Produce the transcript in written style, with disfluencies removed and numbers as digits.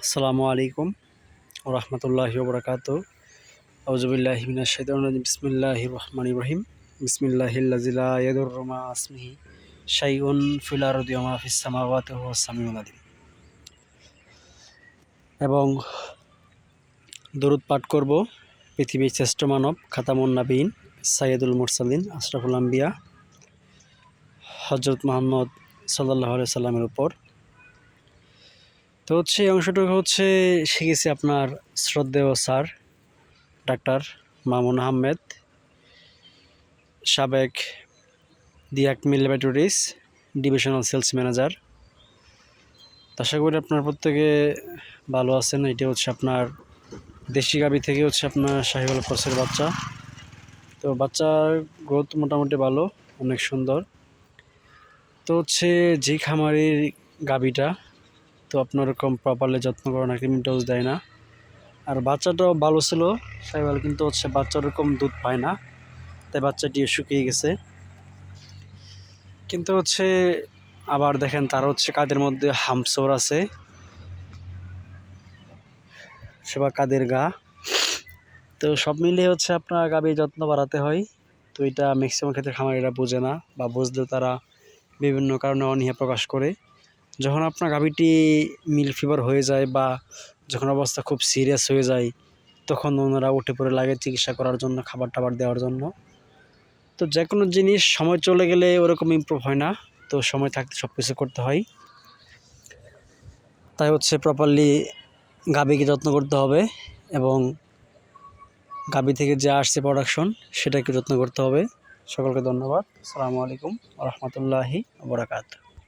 আসসালামু আলাইকুম ওয়া রাহমাতুল্লাহি ওয়া বারাকাতুহু। আউযু বিল্লাহি মিনাশ শাইতানির রাজিম। বিসমিল্লাহির রহমানির রহিম। বিসমিল্লাহিল্লাযী লা ইয়াদুররু মা ইসমিহি শাইউন ফিল আরদি ওয়া মা ফিস সামাওয়াতি ওয়া হুয়াস সামিউল আলিম। এবং দরুদ পাঠ করব পৃথিবীর শ্রেষ্ঠ মানব খাতামুন নবীন সাইয়্যিদুল মুরসালিন আশরাফুল আম্বিয়া হযরত মুহাম্মদ সাল্লাল্লাহু আলাইহি সাল্লামের উপর। তো এই অংশটুকু শিখেছি আপনার শ্রদ্ধেয় স্যার ডাক্তার মামুন আহমেদ, সাবেক দি অ্যাকমিল ল্যাবরেটরিজ ডিভিশনাল সেলস ম্যানেজার। আশা করি আপনার প্রত্যেকে ভালো আছেন। এটা আপনার দেশি গাভী থেকে আপনার শাহিওয়াল ক্রসের বাচ্চা। তো বাচ্চার গ্রোথ মোটামুটি ভালো, অনেক সুন্দর। তো যে খামারের গাভীটা তো আপনার ওরকম প্রপারলি যত্ন করে না, ক্রিম ডোজ দেয় না, আর বাচ্চাটাও ভালো ছিল শাহিওয়াল, কিন্তু বাচ্চা ওরকম দুধ পায় না, তাই বাচ্চাটি শুকিয়ে গেছে। কিন্তু আবার দেখেন তার কাদের মধ্যে হামসোর আছে, সেবা কাদের গা। তো সব মিলিয়ে আপনার গাভীর যত্ন বাড়াতে হয়। তো এটা ম্যাক্সিমাম ক্ষেত্রে খামারিরা বোঝে না, বা বুঝলেও তারা বিভিন্ন কারণে অনীহা প্রকাশ করে। যখন আপনার গাভীটি মিল ফিভার হয়ে যায় বা যখন অবস্থা খুব সিরিয়াস হয়ে যায়, তখন ওনারা উঠে পড়ে লাগে চিকিৎসা করার জন্য, খাবার টাবার দেওয়ার জন্য। তো যে কোনো জিনিস সময় চলে গেলে ওরকম ইমপ্রুভ হয় না, তো সময় থাকতে সব কিছু করতে হয়। তাই প্রপারলি গাভীকে যত্ন করতে হবে, এবং গাভী থেকে যে আসছে প্রোডাকশন সেটাকে যত্ন করতে হবে। সকলকে ধন্যবাদ। আসসালামু আলাইকুম ওয়া রাহমাতুল্লাহি ওয়া বারাকাতুহু।